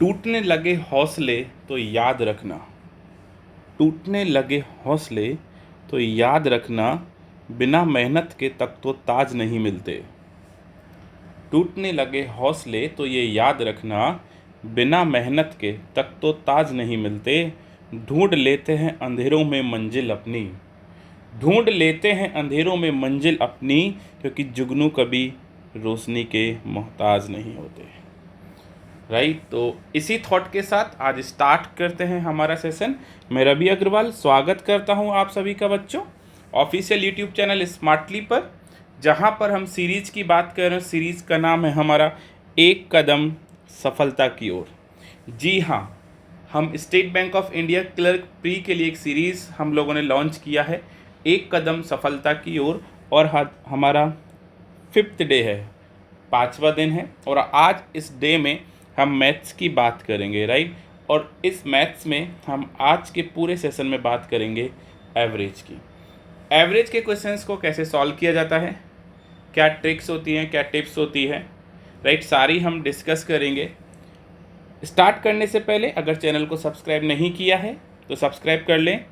टूटने लगे हौसले तो याद रखना, टूटने लगे हौसले तो याद रखना, बिना मेहनत के तक तो ताज नहीं मिलते। टूटने लगे हौसले तो ये याद रखना, बिना मेहनत के तक तो ताज नहीं मिलते। ढूंढ लेते हैं अंधेरों में मंजिल अपनी, ढूंढ लेते हैं अंधेरों में मंजिल अपनी, क्योंकि जुगनू कभी रोशनी के मोहताज नहीं होते। राइट, तो इसी थॉट के साथ आज स्टार्ट करते हैं हमारा सेशन। मैं रवि अग्रवाल स्वागत करता हूं आप सभी का बच्चों ऑफिशियल यूट्यूब चैनल स्मार्टली पर, जहां पर हम सीरीज की बात कर रहे हैं। सीरीज का नाम है हमारा एक कदम सफलता की ओर। जी हाँ, हम state Bank of India clerk pre के लिए एक सीरीज़ हम लोगों ने लॉन्च किया है, एक कदम सफलता की ओर। और हमारा 5th डे है, 5वां दिन है। और आज इस डे में हम मैथ्स की बात करेंगे, राइट। और इस मैथ्स में हम आज के पूरे सेशन में बात करेंगे एवरेज की। एवरेज के क्वेश्चंस को कैसे सॉल्व किया जाता है, क्या ट्रिक्स होती हैं, क्या टिप्स होती है, राइट, सारी हम डिस्कस करेंगे। स्टार्ट करने से पहले अगर चैनल को सब्सक्राइब नहीं किया है तो सब्सक्राइब कर लें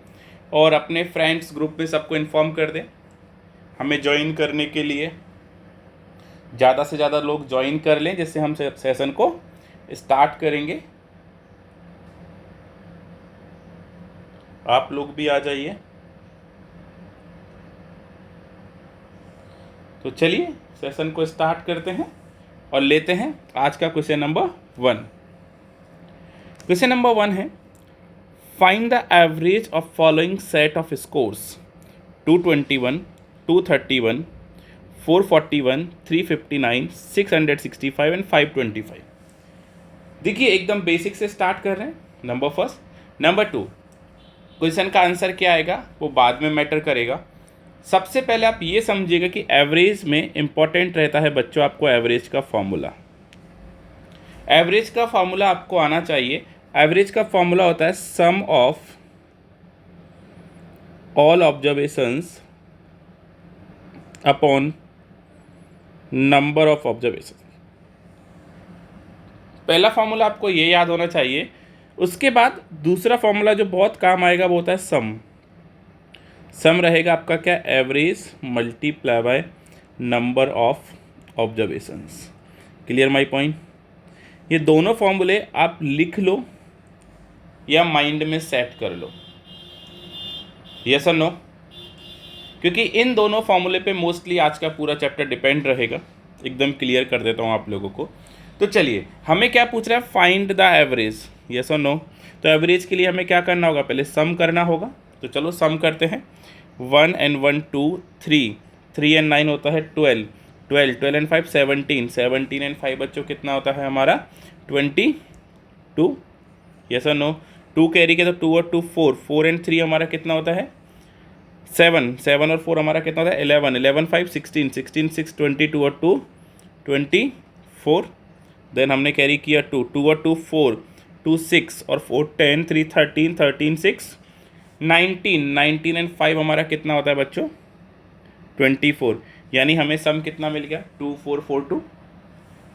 और अपने फ्रेंड्स ग्रुप में सबको इन्फॉर्म कर दें हमें ज्वाइन करने के लिए। ज़्यादा से ज़्यादा लोग ज्वाइन कर लें जिससे हम सेशन को स्टार्ट करेंगे। आप लोग भी आ जाइए। तो चलिए सेशन को स्टार्ट करते हैं और लेते हैं आज का क्वेश्चन नंबर 1। क्वेश्चन नंबर 1 है, find the average of following set of scores 221, 231, 441, 359, 665 and 525। देखिए एकदम बेसिक से स्टार्ट कर रहे हैं, नंबर फर्स्ट। नंबर 2, क्वेश्चन का आंसर क्या आएगा वो बाद में मैटर करेगा। सबसे पहले आप ये समझिएगा कि एवरेज में इंपॉर्टेंट रहता है बच्चों आपको एवरेज का फॉर्मूला। एवरेज का फॉर्मूला आपको आना चाहिए। एवरेज का फॉर्मूला होता है sum of all observations upon number of observation. पहला फॉर्मूला आपको ये याद होना चाहिए। उसके बाद दूसरा फॉर्मूला जो बहुत काम आएगा वो होता है सम। सम रहेगा आपका क्या, average multiply by number of observations. Clear my point. ये दोनों फॉर्मूले आप लिख लो या माइंड में सेट कर लो, यस और नो, क्योंकि इन दोनों फॉर्मूले पे मोस्टली आज का पूरा चैप्टर डिपेंड रहेगा। एकदम क्लियर कर देता हूँ आप लोगों को। तो चलिए हमें क्या पूछ रहा है, फाइंड द एवरेज, यस और नो। तो एवरेज के लिए हमें क्या करना होगा, पहले सम करना होगा। तो चलो सम करते हैं। 1 and 1 2 3, 3 and 9 होता है 12, 12, 12 and 5 17, 17 and 5 बच्चों कितना होता है हमारा 22, यस और नो। 2 कैरी के तो 2 और 2 4, 4 and 3 हमारा कितना होता है 7, 7 और 4 हमारा कितना होता है 11, 11 5 16, 16 6 22 और 2 24। देन हमने कैरी किया 2, 2 और 2 4, 2 6 और 4 10, 3 13, 13 6 19, 19 एंड 5 हमारा कितना होता है बच्चों 24। यानी हमें सम कितना मिल गया 2442।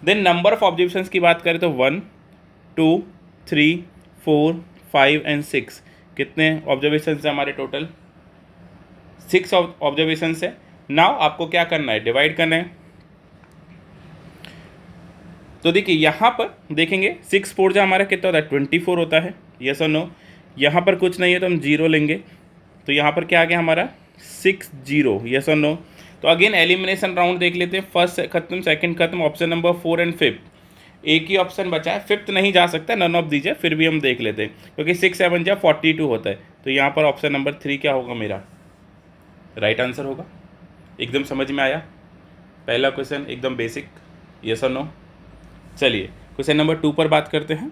देन नंबर ऑफ ऑब्जर्वेशंस की बात करें तो 1 2 3 4 5 एंड 6। कितने ऑब्जर्वेशंस है हमारे टोटल 6 ऑब्जर्वेशंस है। नाउ आपको क्या करना है, डिवाइड करना है। तो देखिए यहाँ पर देखेंगे 6 4 जो हमारा कितना होता है 24 होता है, यस और नो। यहाँ पर कुछ नहीं है तो हम 0 लेंगे। तो यहाँ पर क्या आ गया हमारा 6 0, यस और नो। तो अगेन एलिमिनेशन राउंड देख लेते हैं। फर्स्ट खत्म, सेकंड खत्म, ऑप्शन नंबर 4 एंड 5। एक ही ऑप्शन बचा है, 5th नहीं जा सकता, नन ऑफ दीजिए, फिर भी हम देख लेते हैं क्योंकि 6 7 जा 42 होता है। तो यहाँ पर ऑप्शन नंबर 3 क्या होगा मेरा राइट आंसर होगा। एकदम समझ में आया पहला क्वेश्चन, एकदम बेसिक, यस और नो। चलिए क्वेश्चन नंबर 2 पर बात करते हैं।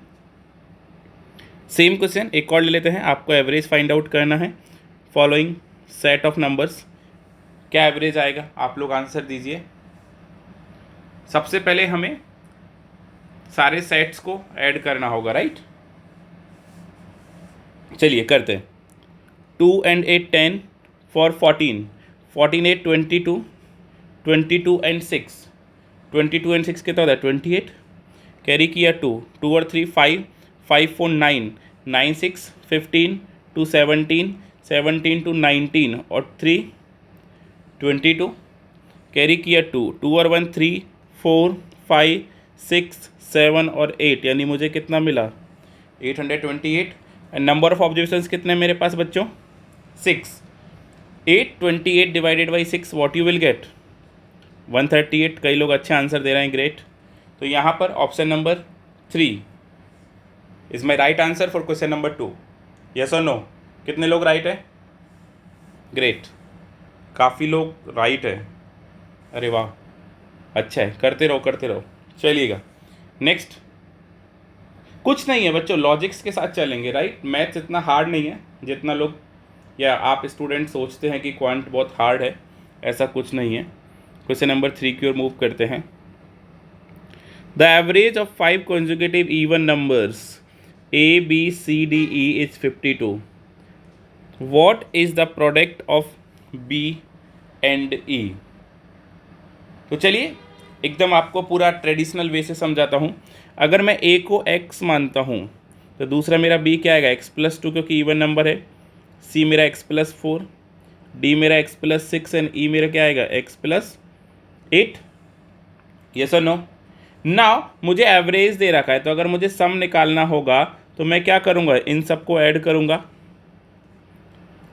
सेम क्वेश्चन एक और ले लेते हैं। आपको एवरेज फाइंड आउट करना है फॉलोइंग सेट ऑफ नंबर्स। क्या एवरेज आएगा आप लोग आंसर दीजिए। सबसे पहले हमें सारे सेट्स को ऐड करना होगा, राइट। चलिए करते हैं। 2 and 8 10 for 14, 14 8 22, 22 and 6, 22 and 6 कितना होता है 28। कैरी किया 2, 2 और 3 5, 5 4 9, 9 6 15 2 17, 17 2 19 और 3 22, कैरी किया 2, 2 और 1 3 4 5 6 7 और 8, यानी मुझे कितना मिला 828। एंड नंबर ऑफ ऑब्जर्वेशंस कितने मेरे पास बच्चों 6। 828 divided by 6 what you will gate 138। कई लोग अच्छे आंसर दे रहे हैं, ग्रेट। तो यहाँ पर option number 3 is my right answer for question number 2। Yes और नो? कितने लोग राइट है? ग्रेट, काफ़ी लोग राइट है। अरे वाह, अच्छा है, करते रहो करते रहो। चलिएगा नेक्स्ट। कुछ नहीं है बच्चों, लॉजिक्स के साथ चलेंगे, राइट। मैथ्स इतना हार्ड नहीं है जितना लोग या आप स्टूडेंट सोचते हैं कि क्वांट बहुत हार्ड है, ऐसा कुछ नहीं है। क्वेश्चन नंबर 3 की ओर मूव करते हैं। The average of 5 consecutive even numbers A, B, C, D, E is 52. What is the product of B and E? तो चलिए एकदम आपको पूरा ट्रेडिशनल वे से समझाता हूँ। अगर मैं A को x मानता हूँ तो दूसरा मेरा B क्या आएगा x+2, क्योंकि इवन नंबर है। C मेरा x+4, D मेरा x+6 एंड E मेरा क्या आएगा x+8। यस और नो? नाउ मुझे एवरेज दे रखा है, तो अगर मुझे सम निकालना होगा तो मैं क्या करूँगा, इन सबको ऐड करूँगा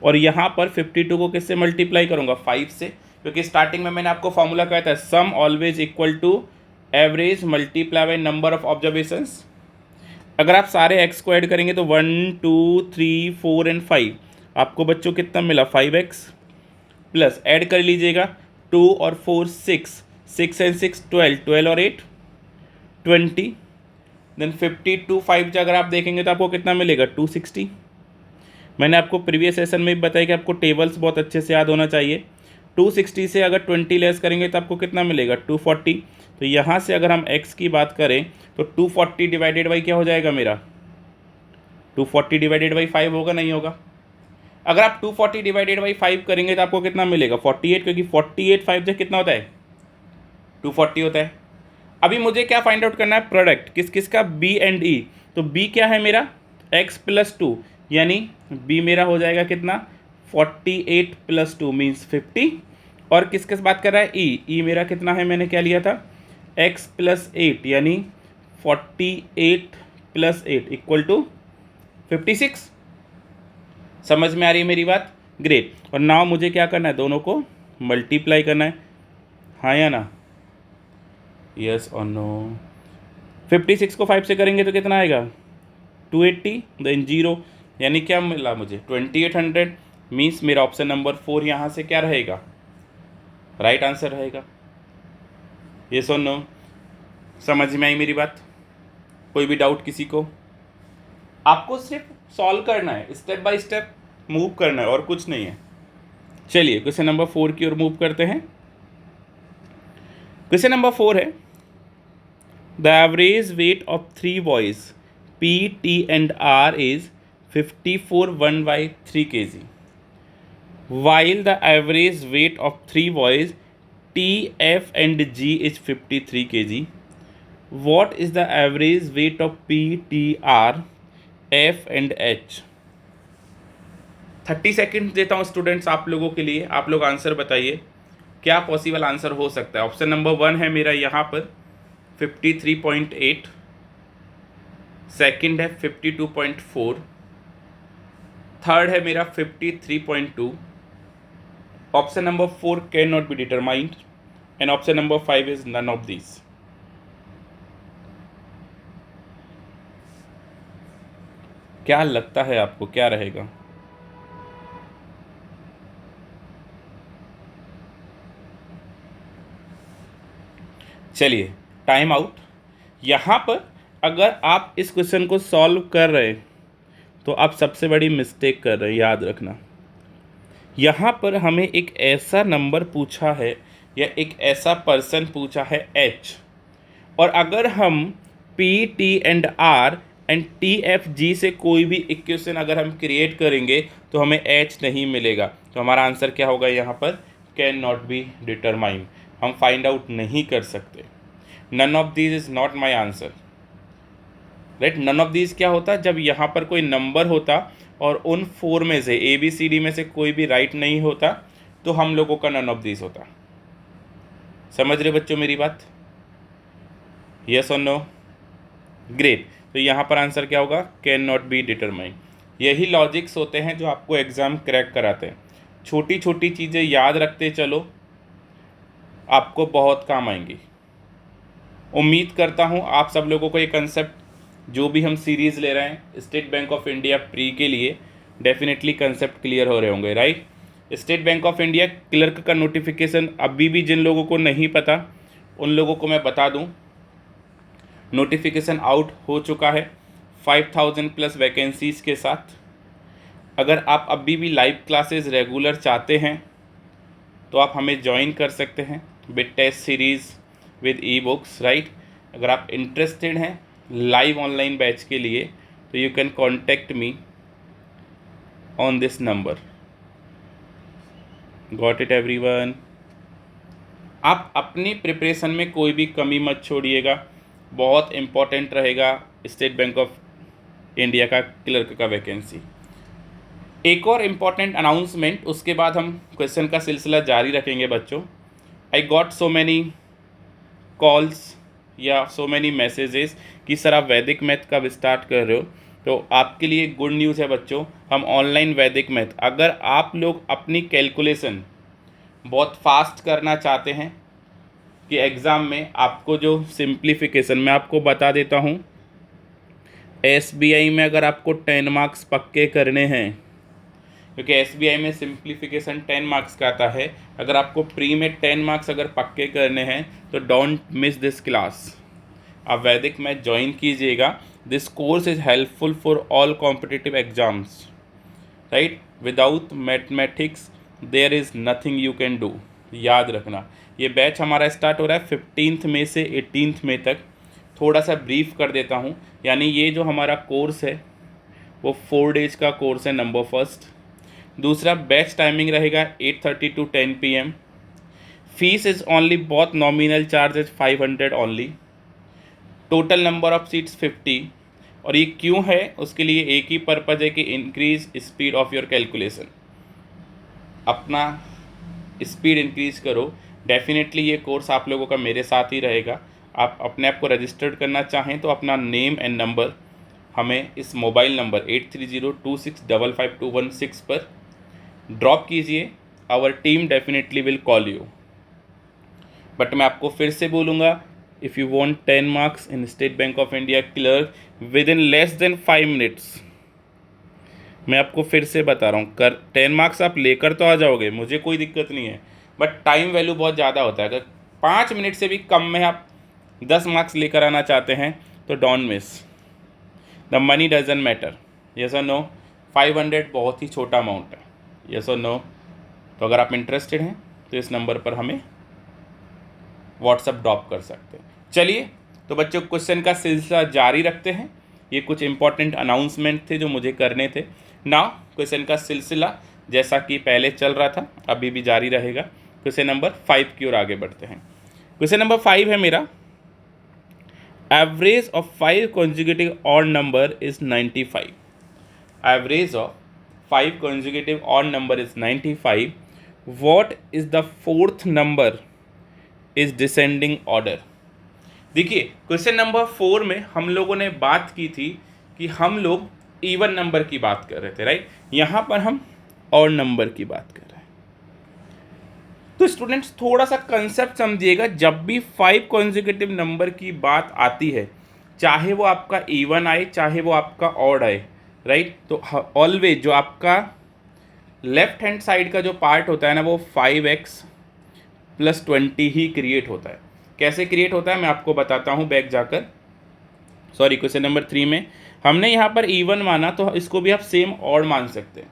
और यहाँ पर 52 को किससे मल्टीप्लाई करूँगा 5 से, क्योंकि स्टार्टिंग में मैंने आपको फॉर्मूला कहा था sum always equal to average multiply by number of observations. अगर आप सारे x को ऐड करेंगे तो 1 2 3 4 एंड 5, आपको बच्चों कितना मिला 5x प्लस ऐड कर लीजिएगा 2 और 4 6, 6 एंड 6 12, 12 और 8 20, देन 52 5 अगर आप देखेंगे तो आपको कितना मिलेगा 260। मैंने आपको प्रीवियस सेशन में भी बताया कि आपको टेबल्स बहुत अच्छे से याद होना चाहिए। 260 से अगर 20 लेस करेंगे तो आपको कितना मिलेगा 240। तो यहाँ से अगर हम x की बात करें तो 240 डिवाइडेड बाई क्या हो जाएगा मेरा 240 डिवाइडेड बाई 5 होगा, नहीं होगा? अगर आप 240 डिवाइडेड बाई 5 करेंगे तो आपको कितना मिलेगा 48, क्योंकि 48 5 से कितना होता है 240 होता है। अभी मुझे क्या फाइंड आउट करना है, प्रोडक्ट किस किस का B एंड E। तो B क्या है मेरा x+2, यानी B मेरा हो जाएगा कितना 48 + 2 मीन्स 50। और किस किस बात कर रहा है E मेरा कितना है, मैंने क्या लिया था x+8, यानी 48 + 8 इक्वल टू 56। समझ में आ रही है मेरी बात? ग्रेट। और नाउ मुझे क्या करना है, दोनों को मल्टीप्लाई करना है, हाँ या ना? यस और नो? 56 को 5 से करेंगे तो कितना आएगा 280, देन 0, यानी क्या मिला मुझे 2800। मीन्स मेरा ऑप्शन नंबर 4 यहाँ से क्या रहेगा, राइट आंसर रहेगा। यस और नो? समझ में आई मेरी बात? कोई भी डाउट किसी को? आपको सिर्फ सॉल्व करना है, स्टेप बाय स्टेप मूव करना है और कुछ नहीं है। चलिए क्वेश्चन नंबर 4 की ओर मूव करते हैं। क्वेश्चन नंबर 4 है the average weight of 3 boys P, T and R is 54 1/3 kg, while the average weight of 3 boys T, F and G is 53 kg. What is the average weight of P, T, R, F and H? 30 second देता हूँ students आप लोगों के लिए, आप लोग answer बताइए क्या पॉसिबल आंसर हो सकता है। ऑप्शन नंबर 1 है मेरा यहाँ पर 53.8, सेकंड है 52.4, थर्ड है मेरा 53.2, option number 4 can not be determined and option number 5 is none of this. क्या लगता है आपको क्या रहेगा? चलिए टाइम आउट। यहाँ पर अगर आप इस क्वेश्चन को सॉल्व कर रहे हैं तो आप सबसे बड़ी मिस्टेक कर रहे हैं, याद रखना। यहाँ पर हमें एक ऐसा नंबर पूछा है या एक ऐसा पर्सन पूछा है H, और अगर हम P, T and R and T, F, G से कोई भी इक्वेशन अगर हम क्रिएट करेंगे तो हमें H नहीं मिलेगा। तो हमारा आंसर क्या होगा यहाँ पर, कैन नॉट बी डिटरमाइन, हम फाइंड आउट नहीं कर सकते। None of this is not my answer. Right. None of these क्या होता, जब यहाँ पर कोई नंबर होता और उन 4 में से ABCD में से कोई भी राइट नहीं होता तो हम लोगों का नन ऑफ दीज होता। समझ रहे बच्चों मेरी बात? यस और नो? ग्रेट। तो यहाँ पर आंसर क्या होगा? Can not be determine. यही लॉजिक्स होते हैं जो आपको एग्ज़ाम क्रैक कराते हैं। छोटी छोटी चीज़ें याद रखते चलो, आपको बहुत काम आएंगी। उम्मीद करता हूँ आप सब लोगों को ये कंसेप्ट, जो भी हम सीरीज़ ले रहे हैं state Bank of India pre के लिए, डेफिनेटली कंसेप्ट क्लियर हो रहे होंगे, right. State Bank of India clerk का नोटिफिकेशन अभी भी जिन लोगों को नहीं पता उन लोगों को मैं बता दूं, नोटिफिकेशन आउट हो चुका है 5000+ वैकेंसीज़ के साथ। अगर आप अभी भी लाइव क्लासेस रेगुलर चाहते हैं तो आप हमें ज्वाइन कर सकते हैं with test series with e books, right. अगर आप इंटरेस्टेड हैं लाइव ऑनलाइन बैच के लिए तो you can contact me on this number. Got it everyone? आप अपनी प्रिपरेशन में कोई भी कमी मत छोड़िएगा, बहुत इम्पॉर्टेंट रहेगा स्टेट बैंक ऑफ इंडिया का क्लर्क का वैकेंसी। एक और इम्पॉर्टेंट अनाउंसमेंट, उसके बाद हम क्वेश्चन का सिलसिला जारी रखेंगे बच्चों। I got so many calls या सो मैनी मैसेजेस कि सर आप वैदिक मैथ कब स्टार्ट कर रहे हो, तो आपके लिए गुड न्यूज़ है बच्चों, हम ऑनलाइन वैदिक मैथ, अगर आप लोग अपनी कैलकुलेशन बहुत फास्ट करना चाहते हैं कि एग्ज़ाम में आपको जो सिंप्लीफिकेशन, मैं आपको बता देता हूँ, SBI में अगर आपको 10 मार्क्स पक्के करने हैं, क्योंकि SBI में सिंप्लीफिकेशन 10 मार्क्स का आता है, अगर आपको प्री में 10 मार्क्स अगर पक्के करने हैं तो डोंट मिस दिस क्लास, आप वैदिक मैथ ज्वाइन कीजिएगा। This course is helpful for all competitive exams, right. Without mathematics there is nothing you can do. याद रखना, ये बैच हमारा स्टार्ट हो रहा है 15 मई से 18 मई तक। थोड़ा सा ब्रीफ कर देता हूँ, यानी ये जो हमारा कोर्स है वो 4 डेज का कोर्स है, नंबर फर्स्ट। दूसरा, बैच टाइमिंग रहेगा 8:30 to 10 PM। Fees is only, बहुत nominal charge is 500 only. Total number of seats 50। और ये क्यों है, उसके लिए एक ही पर्पज़ है कि increase speed of your calculation, अपना स्पीड इंक्रीज़ करो। डेफिनेटली ये कोर्स आप लोगों का मेरे साथ ही रहेगा। आप अपने आप को रजिस्टर्ड करना चाहें तो अपना नेम एंड नंबर हमें इस मोबाइल नंबर 8302655216 पर ड्रॉप कीजिए। Our team definitely will call you. But मैं आपको फिर से बोलूँगा, if you want 10 marks in State Bank of India clerk within less than 5 minutes, मैं आपको फिर से बता रहा हूँ, 10 मार्क्स आप लेकर तो आ जाओगे, मुझे कोई दिक्कत नहीं है, बट टाइम वैल्यू बहुत ज़्यादा होता है। अगर 5 मिनट से भी कम में आप 10 मार्क्स लेकर आना चाहते हैं तो don't miss. The money doesn't matter, yes और नो? 500 बहुत ही छोटा अमाउंट है, यस और नो? तो अगर आप इंटरेस्टेड हैं तो इस नंबर पर हमें व्हाट्सएप ड्रॉप कर सकते हैं। चलिए तो बच्चों, क्वेश्चन का सिलसिला जारी रखते हैं। ये कुछ इंपॉर्टेंट अनाउंसमेंट थे जो मुझे करने थे। नाउ क्वेश्चन का सिलसिला जैसा कि पहले चल रहा था अभी भी जारी रहेगा। क्वेश्चन नंबर 5 की ओर आगे बढ़ते हैं। क्वेश्चन नंबर 5 है मेरा, average of 5 conjugative odd number is 95। Average of 5 conjugative odd number is 95। What is the fourth number is descending order. देखिए, क्वेश्चन नंबर 4 में हम लोगों ने बात की थी कि हम लोग इवन नंबर की बात कर रहे थे, राइट। यहाँ पर हम ऑड नंबर की बात कर रहे हैं। तो स्टूडेंट्स थोड़ा सा कंसेप्ट समझिएगा, जब भी 5 कॉन्जिक्यूटिव नंबर की बात आती है, चाहे वो आपका इवन आए चाहे वो आपका ऑड आए, राइट, तो ऑलवेज जो आपका लेफ्ट हैंड साइड का जो पार्ट होता है ना, वो 5x + 20 ही क्रिएट होता है। कैसे क्रिएट होता है मैं आपको बताता हूँ बैक जाकर। सॉरी, क्वेश्चन नंबर 3 में हमने यहाँ पर इवन माना, तो इसको भी आप सेम ऑड मान सकते हैं।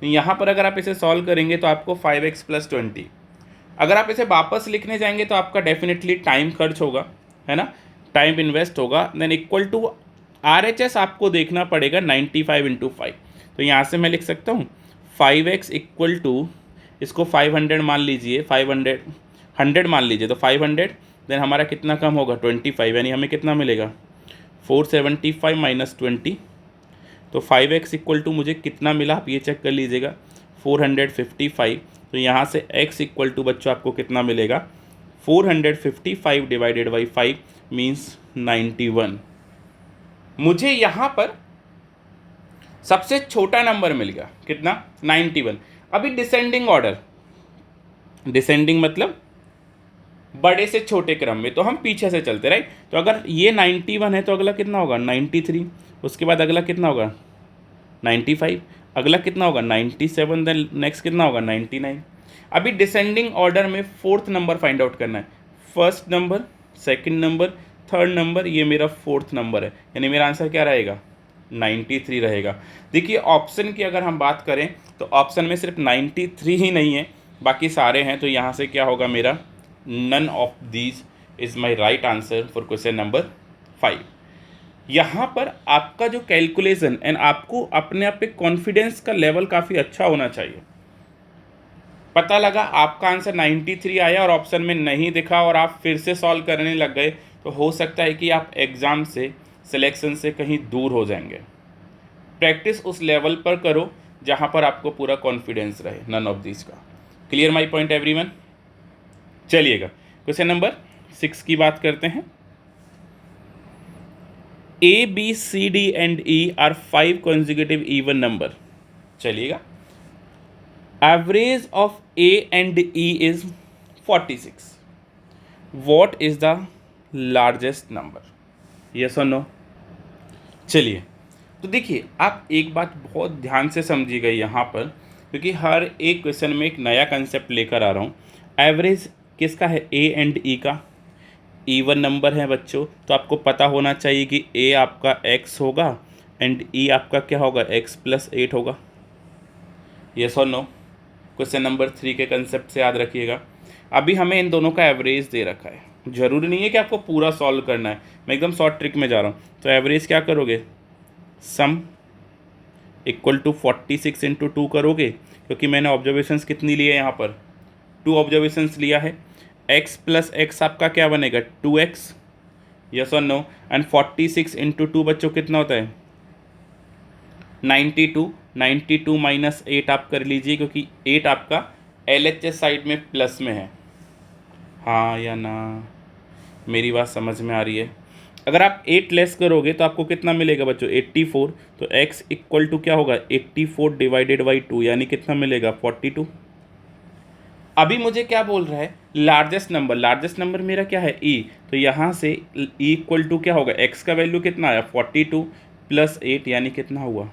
यहाँ पर अगर आप इसे सॉल्व करेंगे तो आपको 5x + 20, अगर आप इसे वापस लिखने जाएंगे तो आपका डेफिनेटली टाइम खर्च होगा, है ना, टाइम इन्वेस्ट होगा। देन इक्वल टू RHS आपको देखना पड़ेगा 95 × 5। तो यहाँ से मैं लिख सकता हूँ 5x = इसको 500 मान लीजिए, 100 मान लीजिए, तो 500, देन हमारा कितना कम होगा 25, यानी हमें कितना मिलेगा 475 माइनस 20, तो 5x इक्वल टू मुझे कितना मिला आप ये चेक कर लीजिएगा, 455। तो यहाँ से x इक्वल टू बच्चों आपको कितना मिलेगा, 455 डिवाइडेड बाई 5 मीन्स 91। मुझे यहाँ पर सबसे छोटा नंबर मिल गया, कितना, 91। अभी डिसेंडिंग ऑर्डर, डिसेंडिंग मतलब बड़े से छोटे क्रम में, तो हम पीछे से चलते, राइट। तो अगर ये 91 है तो अगला कितना होगा, 93, उसके बाद अगला कितना होगा, 95, अगला कितना होगा, 97, देन नेक्स्ट कितना होगा, 99। अभी डिसेंडिंग ऑर्डर में फोर्थ नंबर फाइंड आउट करना है, first number, second number, third number, ये मेरा फोर्थ नंबर है, यानी मेरा आंसर क्या रहेगा, 93 रहेगा। देखिए ऑप्शन की अगर हम बात करें तो ऑप्शन में सिर्फ 93 ही नहीं है, बाकी सारे हैं, तो यहाँ से क्या होगा मेरा, none of these is my right answer for question number 5। यहाँ पर आपका जो कैलकुलेशन एंड आपको अपने आप पे कॉन्फिडेंस का लेवल काफ़ी अच्छा होना चाहिए। पता लगा आपका आंसर 93 आया और ऑप्शन में नहीं दिखा और आप फिर से सॉल्व करने लग गए, तो हो सकता है कि आप एग्ज़ाम से, सिलेक्शन से कहीं दूर हो जाएंगे। प्रैक्टिस उस लेवल पर करो जहाँ पर आपको पूरा कॉन्फिडेंस रहे, नन ऑफ दिस का। Clear my point everyone. चलिएगा क्वेश्चन नंबर 6 की बात करते हैं। A, B, C, D and E are 5 consecutive even number। चलिएगा, average of A and E is 46। What is the largest number? Yes or no? चलिए, तो देखिए आप एक बात बहुत ध्यान से समझिएगा यहाँ पर, क्योंकि हर एक क्वेश्चन में एक नया कंसेप्ट लेकर आ रहा हूँ। एवरेज किसका है, A एंड E का, इवन नंबर है बच्चों, तो आपको पता होना चाहिए कि A आपका x होगा एंड E आपका क्या होगा, x प्लस 8 होगा। यस और नो? क्वेश्चन नंबर 3 के कंसेप्ट से याद रखिएगा। अभी हमें इन दोनों का एवरेज दे रखा है, ज़रूरी नहीं है कि आपको पूरा सॉल्व करना है, मैं एकदम शॉर्ट ट्रिक में जा रहा हूँ। तो एवरेज क्या करोगे, सम इक्वल टू 46 इंटू 2 करोगे, क्योंकि मैंने ऑब्जर्वेशंस कितनी ली है यहाँ पर, 2 ऑब्जर्वेशंस लिया है। x प्लस एक्स आपका क्या बनेगा, 2x। यस और नो? एंड 46 इंटू 2 बच्चों कितना होता है, 92। 92 माइनस 8 आप कर लीजिए, क्योंकि 8 आपका LHS साइड में प्लस में है। हाँ या ना, मेरी बात समझ में आ रही है? अगर आप 8 लेस करोगे तो आपको कितना मिलेगा बच्चों, 84। तो x इक्वल टू क्या होगा, 84 डिवाइडेड बाई 2, यानी कितना मिलेगा, 42। अभी मुझे क्या बोल रहा है, लार्जेस्ट नंबर, लार्जेस्ट नंबर मेरा क्या है, e। तो यहाँ से e इक्वल टू क्या होगा, x का वैल्यू कितना आया, 42 प्लस 8, यानी कितना हुआ,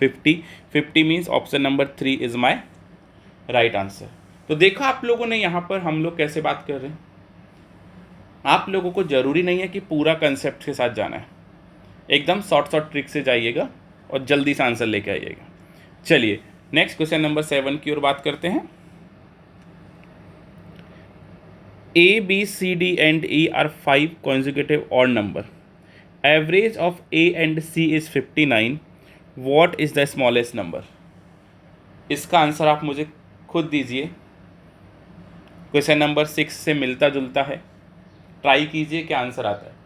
50। 50 means option number 3 is my right answer. तो देखा आप लोगों ने यहाँ पर हम लोग कैसे बात कर रहे हैं। आप लोगों को ज़रूरी नहीं है कि पूरा कंसेप्ट के साथ जाना है, एकदम शॉर्ट ट्रिक से जाइएगा और जल्दी से आंसर लेके आइएगा। चलिए नेक्स्ट क्वेश्चन नंबर 7 की ओर बात करते हैं। A, B, C, D and E are 5 consecutive odd number. Average of A and C is 59. What is the smallest number? इसका आंसर आप मुझे खुद दीजिए, क्वेश्चन नंबर 6 से मिलता जुलता है, ट्राई कीजिए क्या आंसर आता है।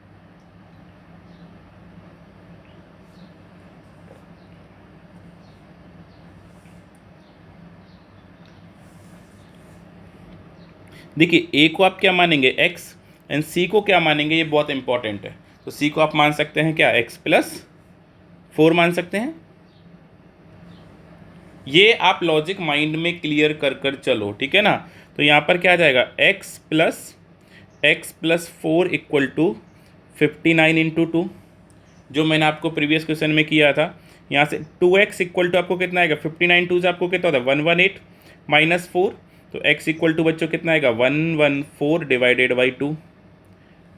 देखिए ए को आप क्या मानेंगे, x, एंड सी को क्या मानेंगे, ये बहुत इंपॉर्टेंट है। तो सी को आप मान सकते हैं क्या, x प्लस 4 मान सकते हैं। ये आप लॉजिक माइंड में क्लियर कर कर चलो, ठीक है ना। तो यहाँ पर क्या आ जाएगा, x plus 4 equal to 59 into 2, जो मैंने आपको प्रीवियस क्वेश्चन में किया था। यहाँ से 2x इक्वल टू आपको कितना आएगा, 59 2 से आपको कितना होता है, 118 माइनस 4, तो x इक्वल टू बच्चों कितना आएगा, 114 डिवाइडेड बाई 2।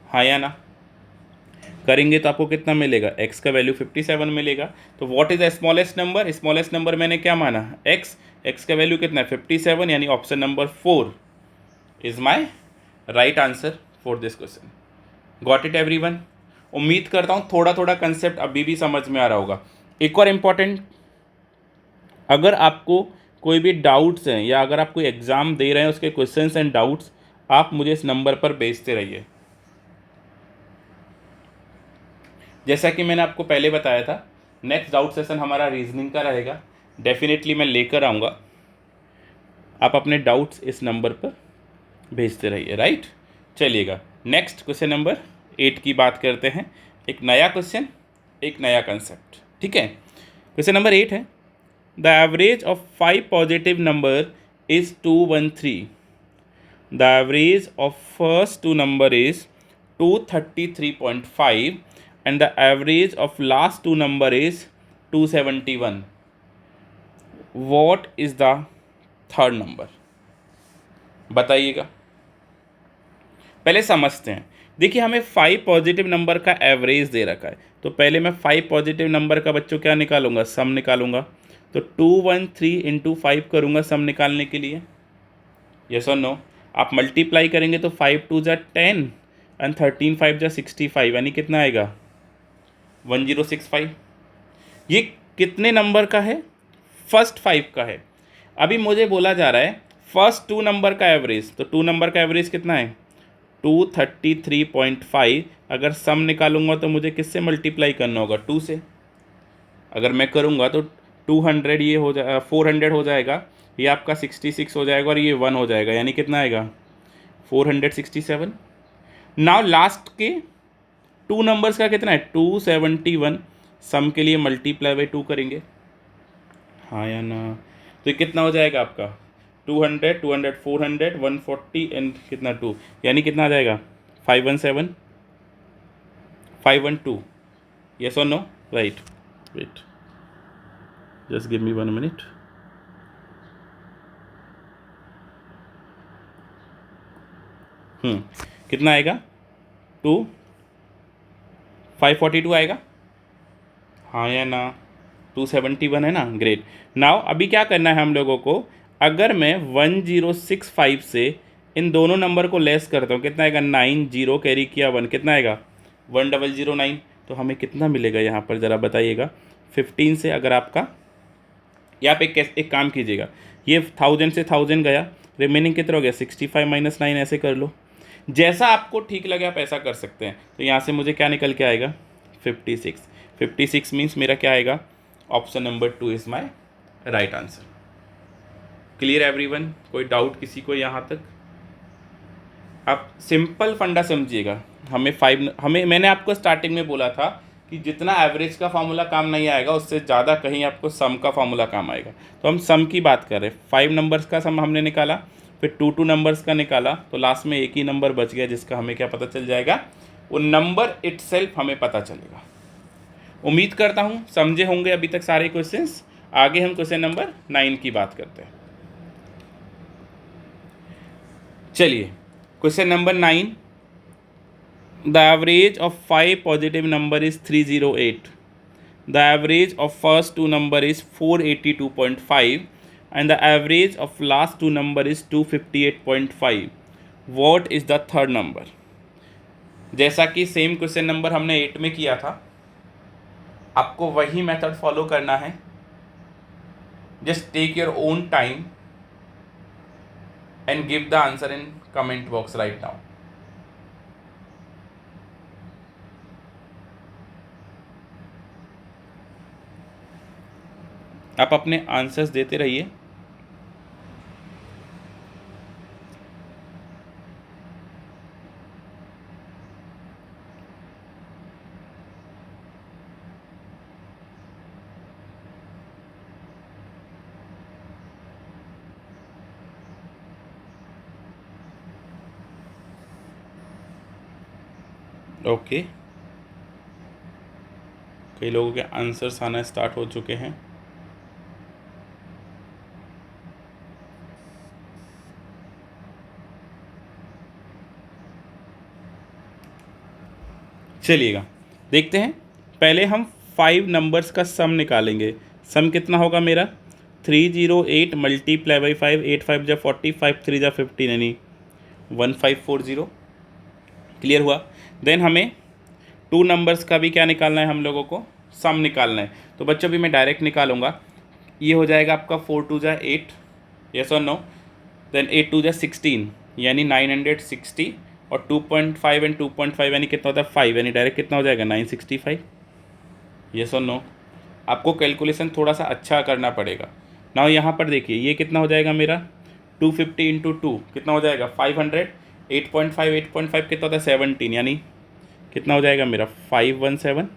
हाँ या ना? करेंगे तो आपको कितना मिलेगा, x का वैल्यू 57 मिलेगा। तो what is the smallest number, smallest number मैंने क्या माना, x का वैल्यू कितना है, 57, यानी option number 4 is my right answer for this question. Got it everyone? उम्मीद करता हूँ थोड़ा थोड़ा कंसेप्ट अभी भी समझ में आ रहा होगा। एक और इम्पॉर्टेंट, अगर आपको कोई भी डाउट्स हैं या अगर आप कोई एग्ज़ाम दे रहे हैं उसके क्वेश्चंस एंड डाउट्स, आप मुझे इस नंबर पर भेजते रहिए। जैसा कि मैंने आपको पहले बताया था, नेक्स्ट डाउट सेशन हमारा रीजनिंग का रहेगा, डेफिनेटली मैं लेकर आऊँगा। आप अपने डाउट्स इस नंबर पर भेजते रहिए, राइट। चलिएगा नेक्स्ट क्वेश्चन नंबर 8 की बात करते हैं। एक नया क्वेश्चन, एक नया कंसेप्ट, ठीक है। क्वेश्चन नंबर 8 है, the average of 5 positive number is 213. The average of first two number is 233.5 and the average of last two number is 271. What is the third number? बताइएगा। पहले समझते हैं। देखिए हमें 5 पॉजिटिव नंबर का एवरेज दे रखा है, तो पहले मैं 5 पॉजिटिव नंबर का बच्चों क्या निकालूंगा, सम निकालूंगा। तो 213 इंटू 5 करूँगा सम निकालने के लिए, यस और नो। आप मल्टीप्लाई करेंगे तो 5 2 जा 10 एंड 13 5 जा 65, यानी कितना आएगा 1065। ये कितने नंबर का है, फर्स्ट 5 का है। अभी मुझे बोला जा रहा है फर्स्ट 2 नंबर का एवरेज, तो 2 नंबर का एवरेज कितना है 233.5। अगर सम निकालूंगा तो मुझे किससे मल्टीप्लाई करना होगा, 2 से। अगर मैं करूँगा तो 200 ये हो जाए 400 हो जाएगा, ये आपका 66 हो जाएगा और ये 1 हो जाएगा, यानी कितना आएगा 467। नाउ लास्ट के 2 नंबर्स का कितना है 271, सम के लिए मल्टीप्लाई बाई 2 करेंगे, हाँ या ना। तो ये कितना हो जाएगा आपका 200 200 400 140 एंड कितना 2, यानी कितना आ जाएगा 517 512, यस और no, right. Wait, just give me 1 minute. कितना आएगा 542 आएगा, हाँ या ना। 271 है ना, ग्रेट। नाउ अभी क्या करना है हम लोगों को, अगर मैं 1065 से इन दोनों नंबर को लेस करता हूँ, कितना आएगा 9, 0 कैरी किया 1, कितना आएगा 1009। तो हमें कितना मिलेगा यहाँ पर ज़रा बताइएगा। 15 से अगर आपका, या आप एक काम कीजिएगा, ये 1000 से 1000 गया, रिमेनिंग कितना हो गया 65 माइनस 9, ऐसे कर लो, जैसा आपको ठीक लगे आप ऐसा कर सकते हैं। तो यहाँ से मुझे क्या निकल के आएगा 56। 56 मीन्स मेरा क्या आएगा, option number 2 is my right answer. Clear everyone, कोई डाउट किसी को यहाँ तक? आप सिंपल फंडा समझिएगा। हमें मैंने आपको स्टार्टिंग में बोला था कि जितना एवरेज का फार्मूला काम नहीं आएगा, उससे ज़्यादा कहीं आपको सम का फार्मूला काम आएगा। तो हम सम की बात कर रहे हैं, 5 नंबर्स का सम हमने निकाला, फिर 2 नंबर्स का निकाला, तो लास्ट में एक ही नंबर बच गया जिसका हमें क्या पता चल जाएगा, वो नंबर इटसेल्फ हमें पता चलेगा। उम्मीद करता हूँ समझे होंगे अभी तक सारे क्वेश्चंस। आगे हम क्वेश्चन नंबर 9 की बात करते हैं। चलिए question number 9, the average of 5 positive number is 308. The average of first two number is 482.5 and the average of last two number is 258.5. What is the third number? जैसा कि same question number हमने 8 में किया था, आपको वही method follow करना है। Just take your own time and give the answer in comment box right now. आप अपने आंसर्स देते रहिए। ओके, कई लोगों के आंसर्स आना स्टार्ट हो चुके हैं। चलिएगा देखते हैं। पहले हम 5 नंबर्स का सम निकालेंगे। सम कितना होगा मेरा 308 मल्टीप्लाई बाई 5, 8 5 जा 40, 5 3 जा 15, यानी 1540। क्लियर हुआ। देन हमें 2 नंबर्स का भी क्या निकालना है, हम लोगों को सम निकालना है। तो बच्चों भी मैं डायरेक्ट निकालूंगा। ये हो जाएगा आपका 4 2 जा 8, यस और नो। देन 8 2 जा 16, यानी 960, और 2.5 एंड 2.5 यानी कितना होता है 5, यानी डायरेक्ट कितना हो जाएगा 965। यस और नो? आपको कैलकुलेशन थोड़ा सा अच्छा करना पड़ेगा। नाउ यहाँ पर देखिए ये कितना हो जाएगा मेरा 250 इंटू 2 कितना हो जाएगा 500, 8.5 8.5 कितना होता है 17, यानी कितना हो जाएगा मेरा 517।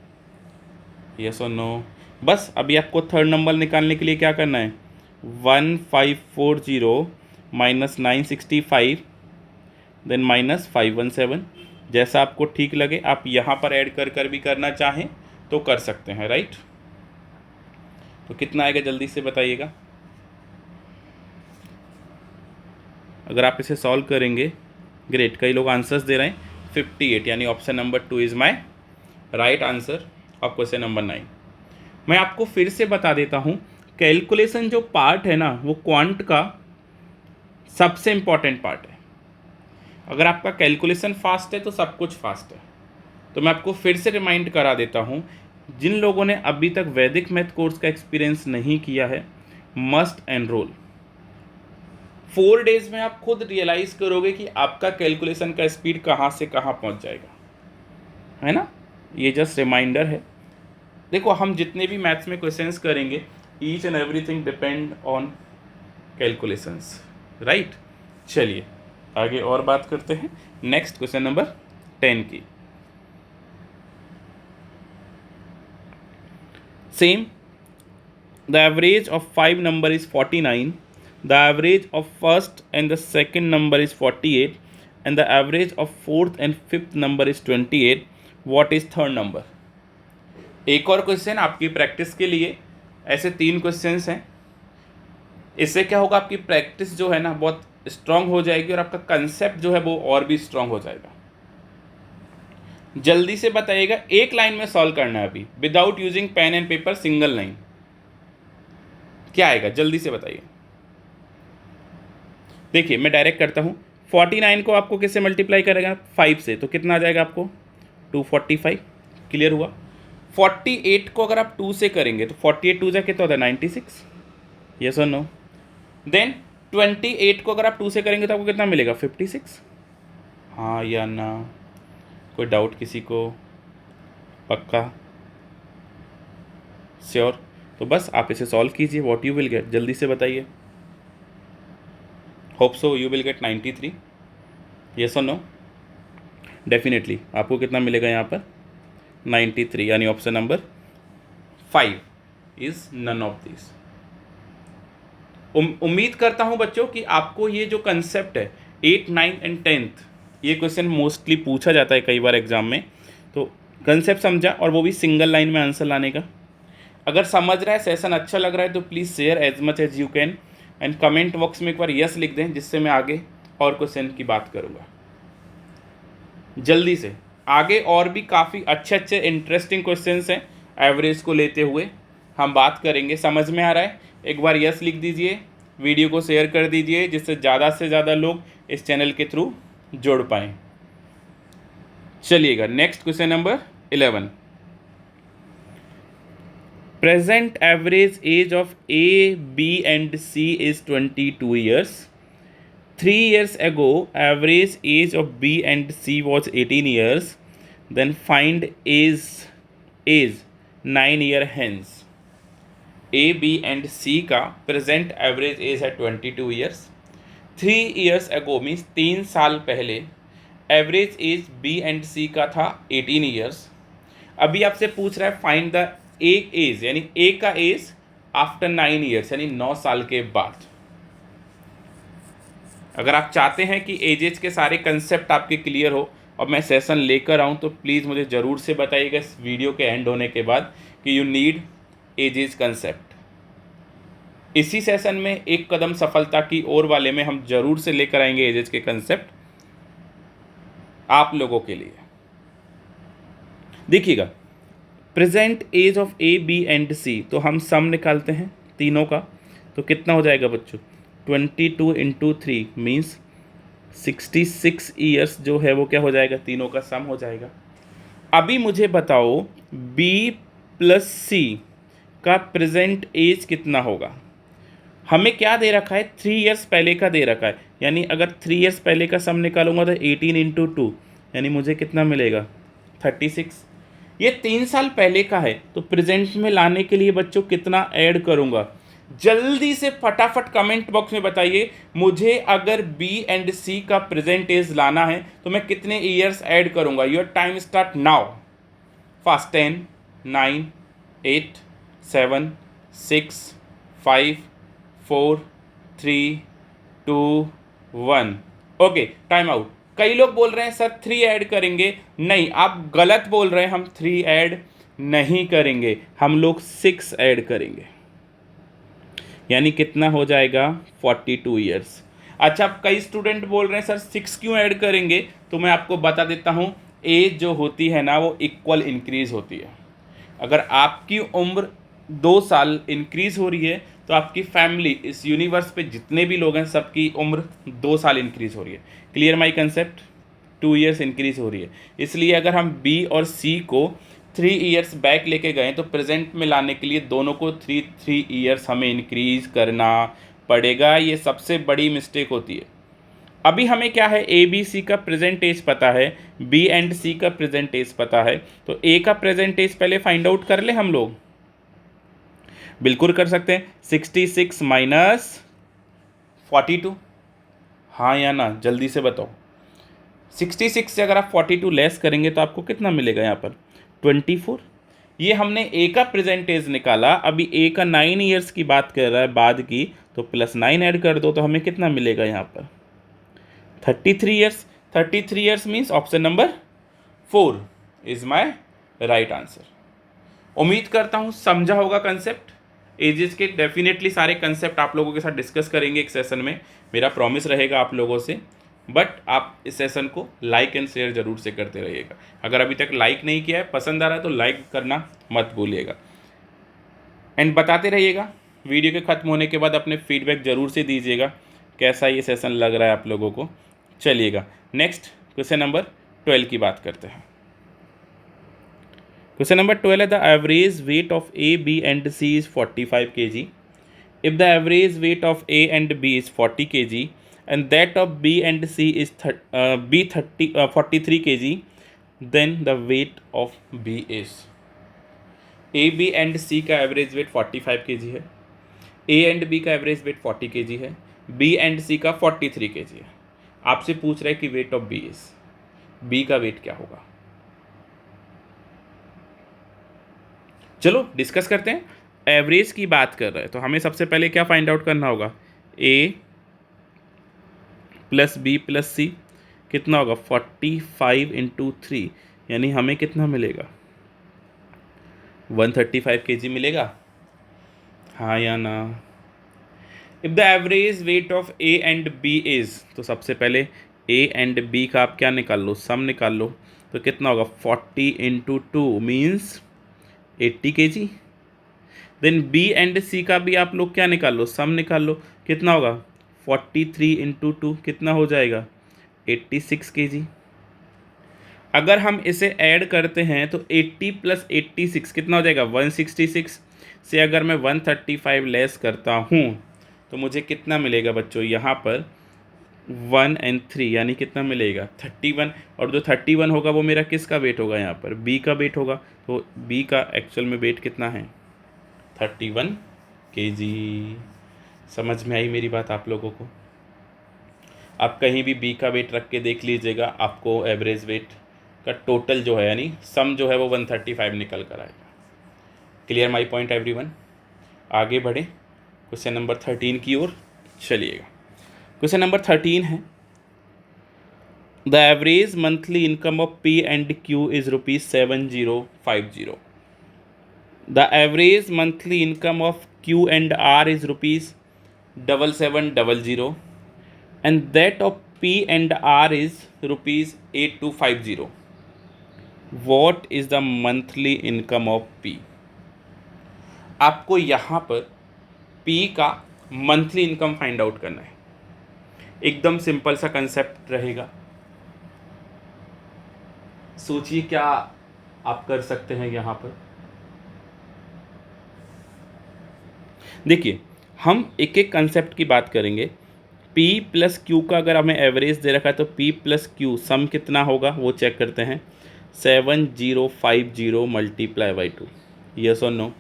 यस और नो? बस अभी आपको थर्ड नंबर निकालने के लिए क्या करना है 1540 माइनस 965 देन माइनस 517। जैसा आपको ठीक लगे आप यहाँ पर ऐड कर कर भी करना चाहें तो कर सकते हैं, राइट? तो कितना आएगा जल्दी से बताइएगा। अगर आप इसे सॉल्व करेंगे, ग्रेट, कई लोग आंसर्स दे रहे हैं 58, यानी option number 2 is my right answer of question number 9। मैं आपको फिर से बता देता हूँ, कैलकुलेशन जो पार्ट है ना वो क्वांट का सबसे इम्पॉर्टेंट पार्ट है। अगर आपका कैलकुलेशन फास्ट है तो सब कुछ फास्ट है। तो मैं आपको फिर से रिमाइंड करा देता हूँ, जिन लोगों ने अभी तक वैदिक मैथ कोर्स का एक्सपीरियंस नहीं किया है, मस्ट एनरोल। 4 डेज में आप खुद रियलाइज़ करोगे कि आपका कैलकुलेशन का स्पीड कहाँ से कहाँ पहुँच जाएगा, है ना? ये जस्ट रिमाइंडर है। देखो हम जितने भी मैथ्स में क्वेश्चंस करेंगे, each and everything depend on calculations, right? चलिए आगे और बात करते हैं नेक्स्ट क्वेश्चन नंबर 10 की। Same, the average of 5 number is 49, the average of first and the second number is 48 and the average of fourth and fifth number is 28, what is third number? एक और question आपकी practice के लिए, ऐसे 3 questions हैं। इससे क्या होगा, आपकी प्रैक्टिस जो है ना बहुत स्ट्रांग हो जाएगी और आपका कंसेप्ट जो है वो और भी स्ट्रांग हो जाएगा। जल्दी से बताइएगा, एक लाइन में सॉल्व करना है अभी, without using pen and paper, single line. क्या आएगा जल्दी से बताइए। देखिए मैं डायरेक्ट करता हूँ, 49 को आपको किससे मल्टीप्लाई करेगा 5 से, तो कितना आ जाएगा आपको 245। क्लियर हुआ? 48 को अगर आप 2 से करेंगे तो 48 2 जा कितना होता है 96। यस और नो? देन 28 को अगर आप 2 से करेंगे तो आपको कितना मिलेगा 56। हाँ या ना? कोई डाउट किसी को? पक्का? श्योर? तो बस आप इसे सॉल्व कीजिए, व्हाट यू विल गेट, जल्दी से बताइए। Hope so you will get 93। Yes और नो? डेफिनेटली आपको कितना मिलेगा यहाँ पर 93, यानी option number 5 is none of this. उम्मीद करता हूँ बच्चों कि आपको ये जो कंसेप्ट है 8, 9 एंड 10th, ये क्वेश्चन मोस्टली पूछा जाता है कई बार एग्जाम में, तो कंसेप्ट समझा, और वो भी सिंगल लाइन में आंसर लाने का। अगर समझ रहा है, सेशन अच्छा लग रहा है, तो please share as much as you can and comment box में एक बार यस लिख दें, जिससे मैं आगे और क्वेश्चन की बात करूँगा। जल्दी से आगे और भी काफ़ी अच्छे अच्छे इंटरेस्टिंग क्वेश्चंस हैं, एवरेज को लेते हुए हम बात करेंगे। समझ में आ रहा है? एक बार यस लिख दीजिए, वीडियो को शेयर कर दीजिए, जिससे ज़्यादा से ज़्यादा लोग इस चैनल के थ्रू जुड़ पाएँ। चलिएगा next question number 11। Present average age of A, B and C is 22 years. 3 years ago, average age of B and C was 18 years. Then find age 9 year hence. A, B and C का present average as है 22 years. 3 years ago means 3 साल पहले average age B and C का था 18 years. अभी आपसे पूछ रहा है फाइंड द ए एज, यानी ए का एज आफ्टर 9 years, यानी 9 साल के बाद। अगर आप चाहते हैं कि एजेज के सारे कंसेप्ट आपके क्लियर हो और मैं सेशन लेकर आऊँ, तो प्लीज़ मुझे ज़रूर से बताइएगा इस वीडियो के एंड होने के बाद कि यू नीड एजेज कंसेप्ट। इसी सेशन में एक कदम सफलता की ओर वाले में हम ज़रूर से लेकर आएंगे एजेज के कंसेप्ट आप लोगों के लिए। देखिएगा, present age of A, B and C, तो हम सम निकालते हैं तीनों का, तो कितना हो जाएगा बच्चों 22 इंटू 3 मीन्स 66 ईयर्स जो है वो क्या हो जाएगा, तीनों का सम हो जाएगा। अभी मुझे बताओ B प्लस C का प्रेजेंट एज कितना होगा। हमें क्या दे रखा है 3 इयर्स पहले का दे रखा है, यानी अगर 3 इयर्स पहले का सम निकालूंगा तो 18 इंटू 2, यानी मुझे कितना मिलेगा 36। ये 3 साल पहले का है, तो प्रेजेंट में लाने के लिए बच्चों कितना ऐड करूंगा? जल्दी से फटाफट कमेंट बॉक्स में बताइए, मुझे अगर बी एंड सी का प्रेजेंट एज लाना है तो मैं कितने ईयर्स ऐड करूंगा? Your time start now, fast. 10, 9, 8, 7, 6, 5, 4, 3, 2, 1। Okay, time out. कई लोग बोल रहे हैं सर 3 ऐड करेंगे। नहीं, आप गलत बोल रहे हैं, हम 3 ऐड नहीं करेंगे, हम लोग 6 ऐड करेंगे। यानी कितना हो जाएगा? 42 ईयर्स। अच्छा, अब कई स्टूडेंट बोल रहे हैं सर 6 क्यों ऐड करेंगे? तो मैं आपको बता देता हूँ, एज जो होती है ना वो इक्वल इंक्रीज होती है। अगर आपकी उम्र 2 साल इंक्रीज हो रही है तो आपकी फैमिली, इस यूनिवर्स पे जितने भी लोग हैं सबकी उम्र 2 साल इंक्रीज हो रही है। Clear my concept? 2 years increase हो रही है। इसलिए अगर हम बी और सी को 3 ईयर्स बैक लेके गए तो प्रेजेंट में लाने के लिए दोनों को 3 ईयर्स हमें इंक्रीज करना पड़ेगा। ये सबसे बड़ी मिस्टेक होती है। अभी हमें क्या है, ए बी सी का प्रेजेंट एज पता है, बी एंड सी का प्रेजेंट एज पता है, तो ए का प्रेजेंट एज पहले फाइंड आउट कर ले हम लोग। बिल्कुल कर सकते हैं। 66 माइनस 42, हाँ या ना, जल्दी से बताओ। 66 से अगर आप 42 लेस करेंगे तो आपको कितना मिलेगा यहाँ पर? 24। ये हमने ए का प्रेजेंट एज निकाला, अभी ए का 9 ईयर्स की बात कर रहा है बाद की, तो +9 ऐड कर दो तो हमें कितना मिलेगा यहाँ पर? 33 years. 33 years means option number 4 is my right answer. उम्मीद करता हूँ समझा होगा कंसेप्ट। एजेस के डेफिनेटली सारे कंसेप्ट आप लोगों के साथ डिस्कस करेंगे एक सेशन में, मेरा प्रॉमिस रहेगा आप लोगों से। बट आप इस सेशन को लाइक एंड शेयर जरूर से करते रहिएगा। अगर अभी तक लाइक नहीं किया है, पसंद आ रहा है तो लाइक करना मत भूलिएगा। एंड बताते रहिएगा, वीडियो के ख़त्म होने के बाद अपने फीडबैक ज़रूर से दीजिएगा, कैसा ये सेशन लग रहा है आप लोगों को। चलिएगा नेक्स्ट क्वेश्चन नंबर 12 की बात करते हैं। क्वेश्चन नंबर 12 है, the average weight of A B and C is 45 kg। If the average weight of A and B is 40 kg and that of B and C is 43 kg, then the weight of B is। A B and C का average weight 45 kg है, A and B का average weight 40 kg है, B and C का 43 kg है। आपसे पूछ रहा है कि weight of B is, B का वेट क्या होगा? चलो डिस्कस करते हैं। एवरेज की बात कर रहे हैं तो हमें सबसे पहले क्या फाइंड आउट करना होगा? A प्लस बी प्लस सी कितना होगा? 45 × 3, यानी हमें कितना मिलेगा? 135 kg मिलेगा, हाँ या ना? If the average weight of A and B is, तो सबसे पहले ए एंड बी का आप क्या निकाल लो? सम निकाल लो। तो कितना होगा? 40 × 2 means 80 kg। Then B and C का भी आप लोग क्या निकाल लो? सम निकाल लो। कितना होगा? 43 × 2 कितना हो जाएगा? 86 kg। अगर हम इसे ऐड करते हैं तो 80 + 86 कितना हो जाएगा? 166 से अगर मैं 135 लेस करता हूँ तो मुझे कितना मिलेगा बच्चों? यहाँ पर 1 और 3 यानी कितना मिलेगा? 31। और जो 31 होगा वो मेरा किसका वेट होगा? यहाँ पर बी का वेट होगा। तो बी का एक्चुअल में वेट कितना है? 31 kg। समझ में आई मेरी बात आप लोगों को? आप कहीं भी बी का वेट रख के देख लीजिएगा, आपको एवरेज वेट का टोटल जो है यानी सम जो है वो 135 निकल कर आएगा। Clear my point everyone? आगे बढ़े क्वेश्चन नंबर 13 की ओर चलिएगा। क्वेश्चन नंबर 13 है, the average monthly income of P and Q is ₹7050। The average monthly income of Q and R is ₹7700 and that of P and R is ₹8250. What is the monthly income of P? आपको यहाँ पर P का monthly income find out करना है। एकदम simple सा concept रहेगा। सोचिए क्या आप कर सकते हैं यहाँ पर। देखिए, हम एक एक कंसेप्ट की बात करेंगे। P + Q का अगर हमें एवरेज दे रखा है तो P + Q सम कितना होगा वो चेक करते हैं। 7050 मल्टीप्लाई बाई 2। यस और नो?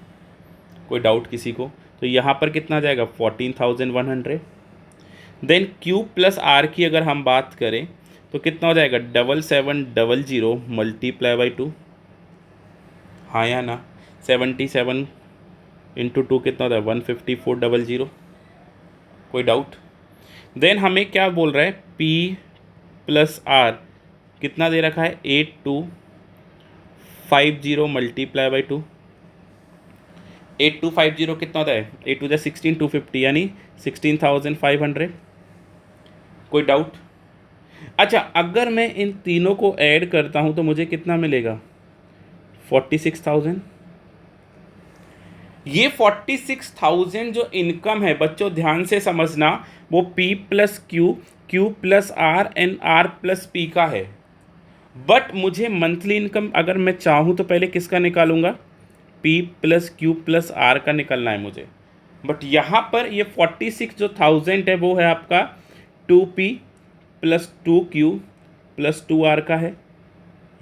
कोई डाउट किसी को? तो यहाँ पर कितना आ जाएगा 14,100। देन Q प्लस R की अगर हम बात करें तो कितना हो जाएगा 7700 मल्टीप्लाई बाई 2। हाँ या ना? 77 इंटू 2 कितना होता है 15400। कोई डाउट? देन हमें क्या बोल रहा है P प्लस R कितना दे रखा है 8250 मल्टीप्लाई बाई 2। 8250 कितना होता है 8 टू द 16 250 यानी 16,500। कोई डाउट? अच्छा, अगर मैं इन तीनों को ऐड करता हूं तो मुझे कितना मिलेगा 46,000। ये 46,000 जो इनकम है बच्चों ध्यान से समझना, वो P plus Q plus R and R plus P का है। बट मुझे मंथली इनकम अगर मैं चाहूँ तो पहले किसका निकालूंगा P plus Q plus R का निकलना है मुझे। बट यहाँ पर ये 46 जो 1000 है वो है आपका 2P plus 2Q plus 2R का है।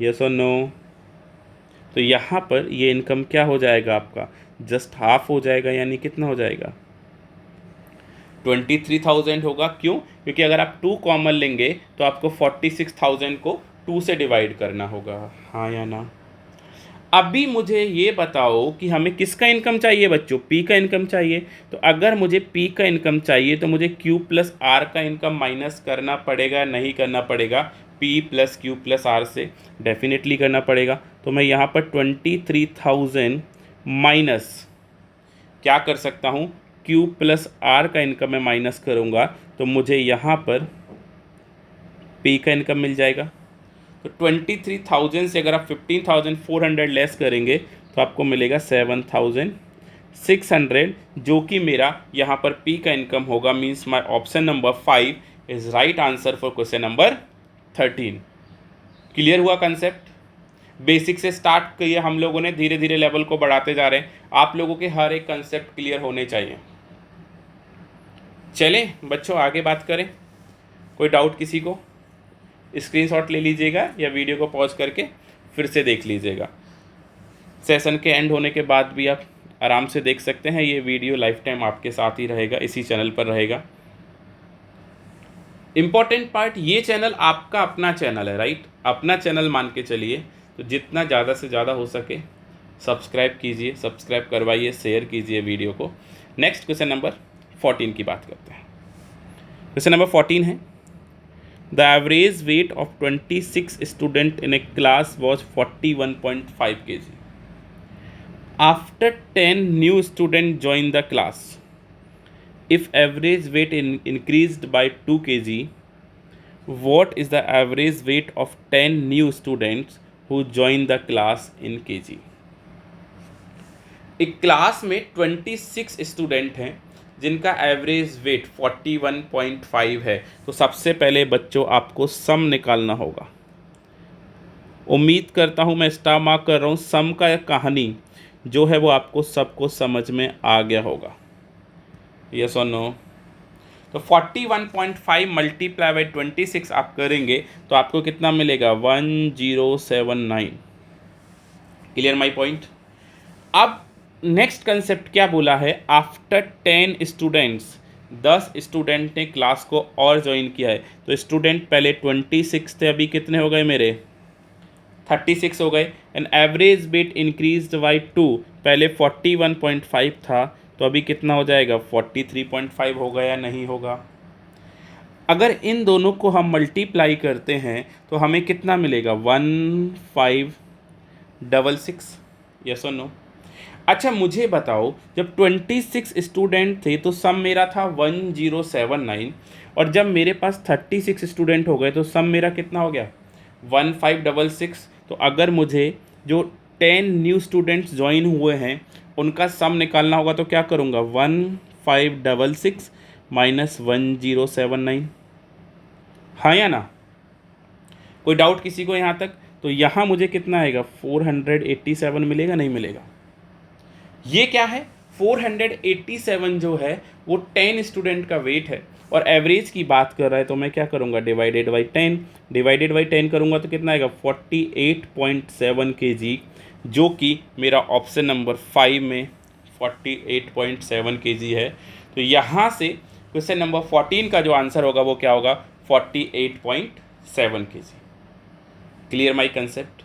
यस और नो? तो यहाँ पर ये इनकम क्या हो जाएगा आपका जस्ट हाफ हो जाएगा, यानी कितना हो जाएगा 23,000 होगा। क्यों? क्योंकि अगर आप 2 कॉमन लेंगे तो आपको 46,000 को 2 से डिवाइड करना होगा। हाँ या ना? अभी मुझे ये बताओ कि हमें किसका इनकम चाहिए बच्चों? P का इनकम चाहिए। तो अगर मुझे P का इनकम चाहिए तो मुझे Q प्लस R का इनकम माइनस करना पड़ेगा, नहीं करना पड़ेगा? P plus Q plus R से डेफिनेटली करना पड़ेगा। तो मैं यहाँ पर 23,000 माइनस क्या कर सकता हूँ Q प्लस R का इनकम मैं माइनस करूँगा तो मुझे यहाँ पर P का इनकम मिल जाएगा। तो 23,000 से अगर आप 15,400 लेस करेंगे तो आपको मिलेगा 7,600, जो कि मेरा यहाँ पर P का इनकम होगा। Means my option number 5 is right answer for question number 13। Clear हुआ कंसेप्ट? बेसिक से स्टार्ट किया हम लोगों ने, धीरे धीरे लेवल को बढ़ाते जा रहे हैं। आप लोगों के हर एक कंसेप्ट क्लियर होने चाहिए। चलें बच्चों आगे बात करें। कोई डाउट किसी को? स्क्रीनशॉट ले लीजिएगा या वीडियो को पॉज करके फिर से देख लीजिएगा। सेशन के एंड होने के बाद भी आप आराम से देख सकते हैं। ये वीडियो लाइफ टाइम आपके साथ ही रहेगा, इसी चैनल पर रहेगा। इम्पॉर्टेंट पार्ट, ये चैनल आपका अपना चैनल है, राइट? अपना चैनल मान के चलिए। तो जितना ज़्यादा से ज़्यादा हो सके सब्सक्राइब कीजिए, सब्सक्राइब करवाइए, शेयर कीजिए वीडियो को। नेक्स्ट क्वेश्चन नंबर 14 की बात करते हैं। क्वेश्चन नंबर 14 है, the average weight of 26 student in A class was 41.5 kg। After 10 new student join the class, if average weight increased by 2 kg, what is the average weight of 10 new students who join the class in kg? एक class में 26 student हैं जिनका average weight 41.5 है। तो सबसे पहले बच्चों आपको सम निकालना होगा। उम्मीद करता हूँ मैं स्टार मार्क कर रहा हूँ, सम का कहानी जो है वो आपको सबको समझ में आ गया होगा। यस और नो? तो 41.5 मल्टीप्लाई बाई 26 आप करेंगे तो आपको कितना मिलेगा 1079। Clear my point? अब नेक्स्ट कंसेप्ट क्या बोला है, आफ्टर 10 स्टूडेंट्स, 10 स्टूडेंट ने क्लास को और ज्वाइन किया है। तो स्टूडेंट पहले 26 थे, अभी कितने हो गए मेरे 36 हो गए। And average weight increase by 2, पहले 41.5 था तो अभी कितना हो जाएगा 43.5 होगा या नहीं होगा? अगर इन दोनों को हम मल्टीप्लाई करते हैं तो हमें कितना मिलेगा 1566। यस और नो? अच्छा मुझे बताओ, जब 26 स्टूडेंट थे तो सम मेरा था 1079, और जब मेरे पास 36 स्टूडेंट हो गए तो सम मेरा कितना हो गया 1566। तो अगर मुझे जो 10 न्यू स्टूडेंट्स ज्वाइन हुए हैं उनका सम निकालना होगा तो क्या करूँगा 1566 माइनस 1079। हाँ या ना? कोई डाउट किसी को यहाँ तक? तो यहाँ मुझे कितना आएगा 487 मिलेगा, नहीं मिलेगा? ये क्या है 487 जो है वो 10 स्टूडेंट का वेट है और एवरेज की बात कर रहा है, तो मैं क्या करूँगा, डिवाइडेड बाई 10 करूँगा तो कितना आएगा 48.7 kg, जो कि मेरा ऑप्शन नंबर 5 में 48.7 kg है। तो यहाँ से क्वेश्चन नंबर 14 का जो आंसर होगा वो क्या होगा, 48.7 kg। Clear my concept.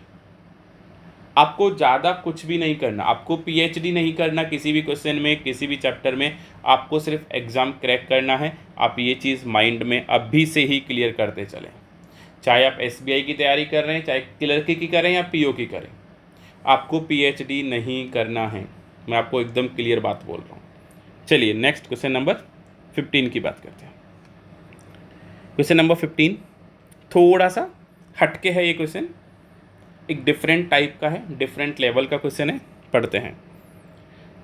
आपको ज़्यादा कुछ भी नहीं करना, आपको पीएचडी नहीं करना किसी भी क्वेश्चन में, किसी भी चैप्टर में, आपको सिर्फ एग्ज़ाम क्रैक करना है। आप ये चीज़ माइंड में अभी से ही क्लियर करते चलें, चाहे आप एसबीआई की तैयारी कर रहे हैं, चाहे क्लर्की की करें या पीओ की करें, आपको पीएचडी नहीं करना है। मैं आपको एकदम क्लियर बात बोल रहा हूँ। चलिए नेक्स्ट क्वेश्चन नंबर 15 की बात करते हैं। क्वेश्चन नंबर 15 थोड़ा सा हटके है, ये क्वेश्चन एक डिफरेंट टाइप का है, डिफरेंट लेवल का क्वेश्चन है, पढ़ते हैं।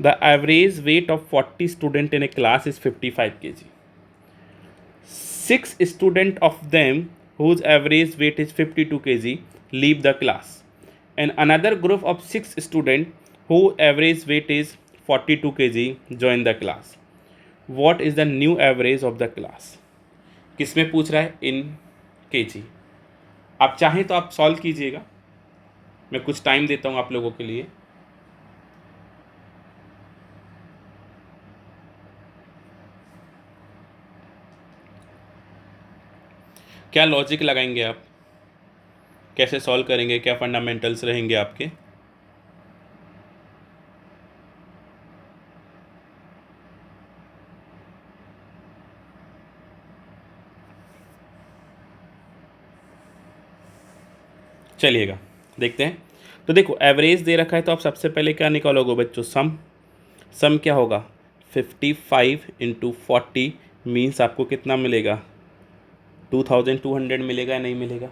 The average weight of 40 student in A class is 55 kg. 6 student of them whose average weight is 52 kg leave the class, and another group of 6 students whose average weight is 42 kg join the class. What is the new average of the class? किस में पूछ रहा है, इन kg। आप चाहें तो आप solve कीजिएगा, मैं कुछ टाइम देता हूं आप लोगों के लिए। क्या लॉजिक लगाएंगे आप, कैसे सॉल्व करेंगे, क्या फंडामेंटल्स रहेंगे आपके। चलिएगा देखते हैं। तो देखो एवरेज दे रखा है, तो आप सबसे पहले क्या निकालोगे बच्चों, सम क्या होगा 55 × 40 मीन्स आपको कितना मिलेगा, 2200 मिलेगा या नहीं मिलेगा।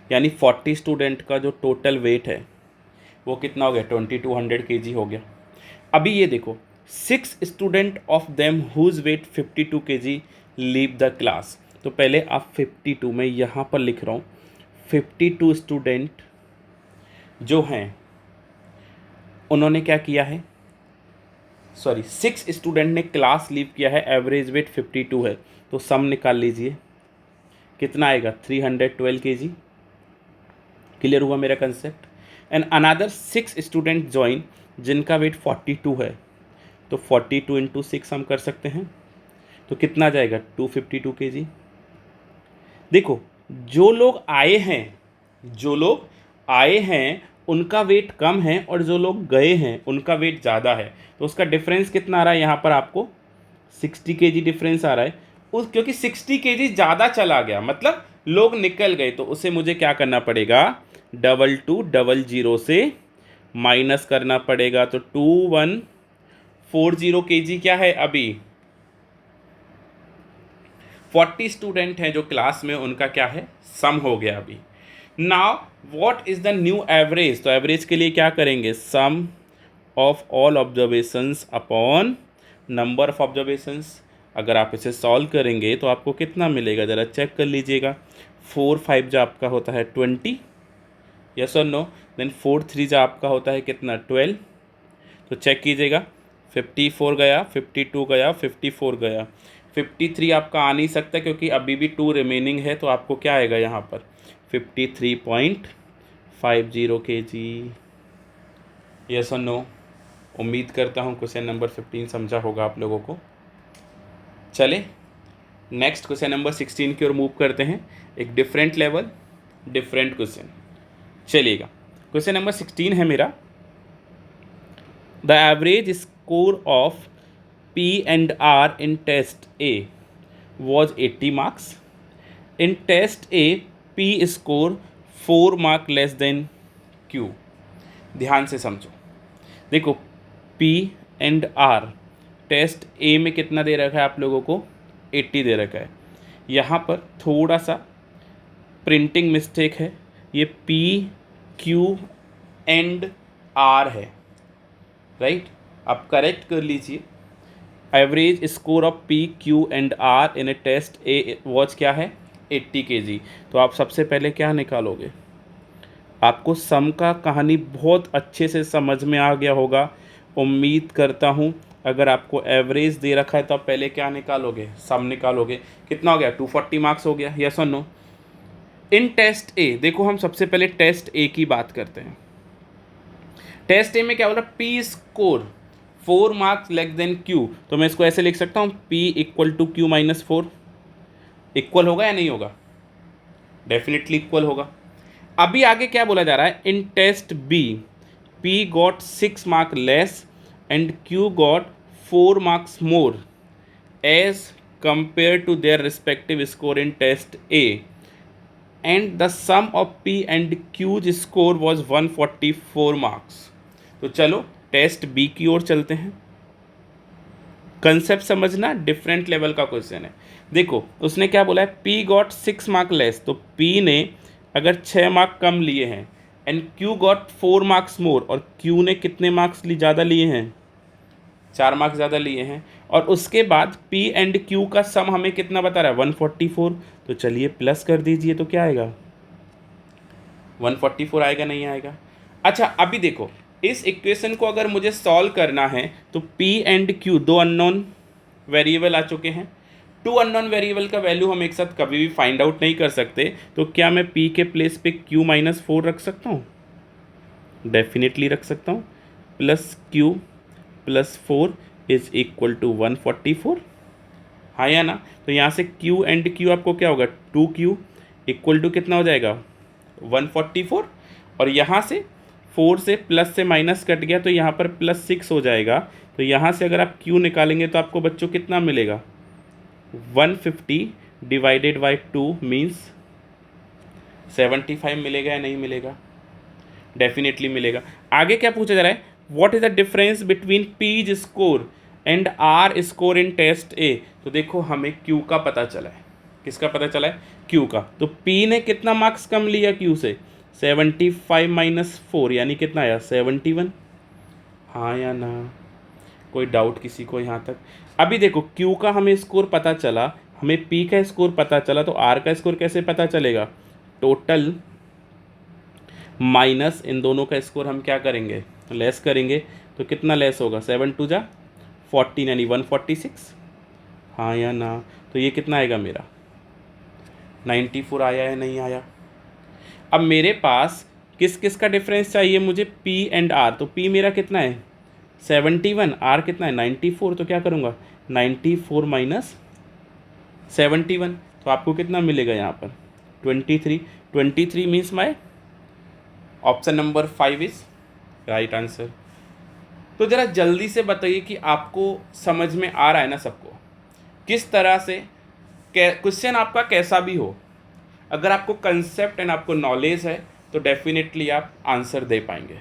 यानी 40 स्टूडेंट का जो टोटल वेट है वो कितना हो गया, 2200 kg हो गया। अभी ये देखो 6 student of them whose weight 52 kg leave the class. तो पहले आप 52 में यहाँ पर लिख रहा हूँ, 52 स्टूडेंट जो हैं उन्होंने क्या किया है, सॉरी 6 स्टूडेंट ने क्लास लीव किया है, एवरेज वेट 52 है, तो सम निकाल लीजिए कितना आएगा 312 kg। क्लियर हुआ मेरा concept. And another 6 student join जिनका वेट 42 है, तो 42 × 6 हम कर सकते हैं, तो कितना आ जाएगा 252 kg। देखो जो लोग आए हैं उनका वेट कम है और जो लोग गए हैं उनका वेट ज़्यादा है, तो उसका डिफरेंस कितना आ रहा है, यहाँ पर आपको 60 kg डिफरेंस आ रहा है। क्योंकि 60 kg ज़्यादा चला गया, मतलब लोग निकल गए, तो उसे मुझे क्या करना पड़ेगा, 2200 से माइनस करना पड़ेगा। तो 2140 kg क्या है, अभी 40 स्टूडेंट हैं जो क्लास में, उनका क्या है, सम हो गया अभी। Now what is the new average, तो एवरेज के लिए क्या करेंगे, sum of all observations upon number of observations. अगर आप इसे सॉल्व करेंगे तो आपको कितना मिलेगा, ज़रा चेक कर लीजिएगा। 4 5 जो आपका होता है 20, यस और नो। देन 4 3 जो आपका होता है कितना 12, तो चेक कीजिएगा 54 गया, 52 गया, 54 गया, 53 आपका आ नहीं सकता क्योंकि अभी भी 2 रिमेनिंग है, तो आपको क्या आएगा यहाँ पर 53.50 kg। यस और नो। उम्मीद करता हूँ क्वेश्चन नंबर 15 समझा होगा आप लोगों को। चले नेक्स्ट क्वेश्चन नंबर 16 की ओर मूव करते हैं, एक डिफरेंट लेवल डिफरेंट क्वेश्चन। चलिएगा क्वेश्चन नंबर 16 है मेरा, the average score of P&R in test A was 80 marks. In test A, P score 4 mark less than Q. ध्यान से समझो, देखो P&R टेस्ट A में कितना दे रखा है आप लोगों को, 80 दे रखा है। यहाँ पर थोड़ा सा प्रिंटिंग मिस्टेक है, ये P/Q&R है, राइट। आप करेक्ट कर लीजिए। Average score of P/Q&R in a test a watch क्या है 80 kg। तो आप सबसे पहले क्या निकालोगे, आपको सम का कहानी बहुत अच्छे से समझ में आ गया होगा, उम्मीद करता हूँ अगर आपको एवरेज दे रखा है तो आप पहले क्या निकालोगे, सम निकालोगे। कितना हो गया, 240 मार्क्स हो गया, यस और नो। इन टेस्ट ए, देखो हम सबसे पहले टेस्ट ए की बात करते हैं। टेस्ट ए में क्या बोला, P score 4 marks less than Q, तो मैं इसको ऐसे लिख सकता हूँ, P equal to Q minus 4। Equal होगा या नहीं होगा, डेफिनेटली इक्वल होगा। अभी आगे क्या बोला जा रहा है, in test B P got 6 mark less and Q got 4 marks more as compare to their respective score in test A and the sum of P and Q's score was 144 marks. तो चलो test B की ओर चलते हैं। Concept समझना, different level का question है। देखो उसने क्या बोला है, P गॉट 6 मार्क लेस, तो P ने अगर 6 मार्क कम लिए हैं एंड Q गॉट 4 मार्क्स मोर, और Q ने कितने मार्क्स ज़्यादा लिए हैं, 4 मार्क्स ज़्यादा लिए हैं, और उसके बाद P एंड Q का सम हमें कितना बता रहा है, 144। तो चलिए प्लस कर दीजिए, तो क्या आएगा, 144 आएगा, नहीं आएगा। अच्छा अभी देखो इस इक्वेशन को अगर मुझे सॉल्व करना है तो P एंड Q दो अननोन वेरिएबल आ चुके हैं। 2 अननोन वेरिएबल का वैल्यू हम एक साथ कभी भी फाइंड आउट नहीं कर सकते, तो क्या मैं P के प्लेस पे Q माइनस 4 रख सकता हूँ, डेफिनेटली रख सकता हूँ। Plus Q plus 4 is equal to 144, हाँ या ना। तो यहाँ से Q एंड Q आपको क्या होगा, 2Q इक्वल टू कितना हो जाएगा, 144, और यहाँ से 4 से प्लस से माइनस कट गया तो यहाँ पर प्लस 6 हो जाएगा। तो यहाँ से अगर आप Q निकालेंगे तो आपको बच्चों कितना मिलेगा, 150 डिवाइडेड बाई 2 मीन्स 75 मिलेगा या नहीं मिलेगा, डेफिनेटली मिलेगा। आगे क्या पूछा जा रहा है, what is the difference between P's score and R score in test A. तो देखो हमें Q का पता चला है, किसका पता चला है, Q का। तो P ने कितना मार्क्स कम लिया Q से, 75 माइनस 4 यानी कितना आया, 71, हाँ या ना, कोई डाउट किसी को यहाँ तक। अभी देखो Q का हमें स्कोर पता चला, हमें P का स्कोर पता चला, तो R का स्कोर कैसे पता चलेगा, टोटल माइनस इन दोनों का स्कोर हम क्या करेंगे, लेस करेंगे। तो कितना लेस होगा, 7 2 जा 14 यानी 146, हाँ या ना। तो ये कितना आएगा मेरा, 94 आया है, नहीं आया। अब मेरे पास किस किस का डिफरेंस चाहिए मुझे, P एंड R। तो P मेरा कितना है 71, R कितना है 94। तो क्या करूँगा, 94 माइनस 71, तो आपको कितना मिलेगा यहाँ पर 23 means my option number 5 is right answer. तो ज़रा जल्दी से बताइए कि आपको समझ में आ रहा है ना सबको, किस तरह से क्वेश्चन आपका कैसा भी हो, अगर आपको कंसेप्ट एंड आपको नॉलेज है तो डेफिनेटली आप आंसर दे पाएंगे,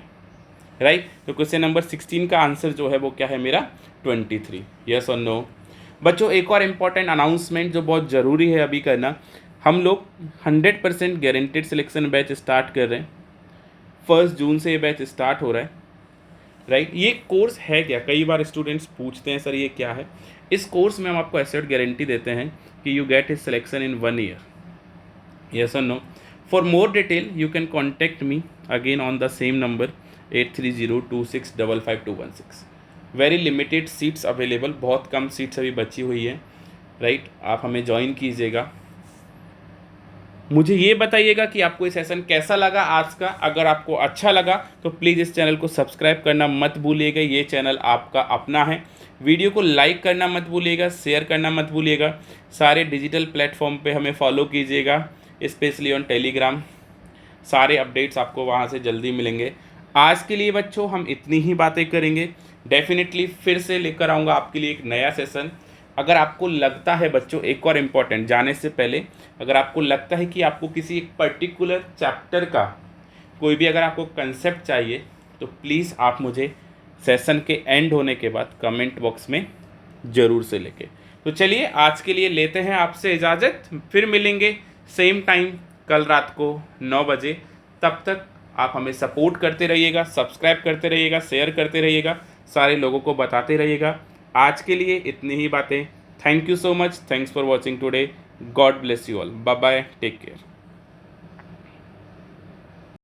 राइट। तो क्वेश्चन नंबर 16 का आंसर जो है वो क्या है मेरा, 23, यस और नो। बच्चों एक और इम्पॉर्टेंट अनाउंसमेंट जो बहुत ज़रूरी है अभी करना, हम लोग 100% गारंटेड सिलेक्शन बैच स्टार्ट कर रहे हैं। 1 जून से ये बैच स्टार्ट हो रहा है, राइट। ये कोर्स है क्या, कई बार स्टूडेंट्स पूछते हैं सर ये क्या है। इस कोर्स में हम आपको एश्योर्ड गारंटी देते हैं कि you get his selection in 1 year, yes or no. For more detail you can contact me again on the same number 8302655216. Very limited seats available, बहुत कम सीट्स अभी बची हुई है, राइट। आप हमें ज्वाइन कीजिएगा। मुझे ये बताइएगा कि आपको ये सेशन कैसा लगा आज का। अगर आपको अच्छा लगा तो प्लीज़ इस चैनल को सब्सक्राइब करना मत भूलिएगा, ये चैनल आपका अपना है। वीडियो को लाइक करना मत भूलिएगा, शेयर करना मत भूलिएगा। सारे डिजिटल प्लेटफॉर्म पे हमें फॉलो कीजिएगा, स्पेशली ऑन टेलीग्राम। सारे अपडेट्स आपको वहाँ से जल्दी मिलेंगे। आज के लिए बच्चों हम इतनी ही बातें करेंगे, डेफिनेटली फिर से लेकर आऊँगा आपके लिए एक नया सेशन। अगर आपको लगता है बच्चों, एक और इम्पॉर्टेंट जाने से पहले, अगर आपको लगता है कि आपको किसी एक पर्टिकुलर चैप्टर का कोई भी अगर आपको कंसेप्ट चाहिए तो प्लीज़ आप मुझे सेशन के एंड होने के बाद कमेंट बॉक्स में ज़रूर से लेके। तो चलिए आज के लिए लेते हैं आपसे इजाज़त, फिर मिलेंगे सेम टाइम कल रात को 9 बजे। तब तक आप हमें सपोर्ट करते रहिएगा, सब्सक्राइब करते रहिएगा, शेयर करते रहिएगा, सारे लोगों को बताते रहिएगा। आज के लिए इतनी ही बातें। Thank you so much, thanks for watching today, God bless you all, bye bye, take care.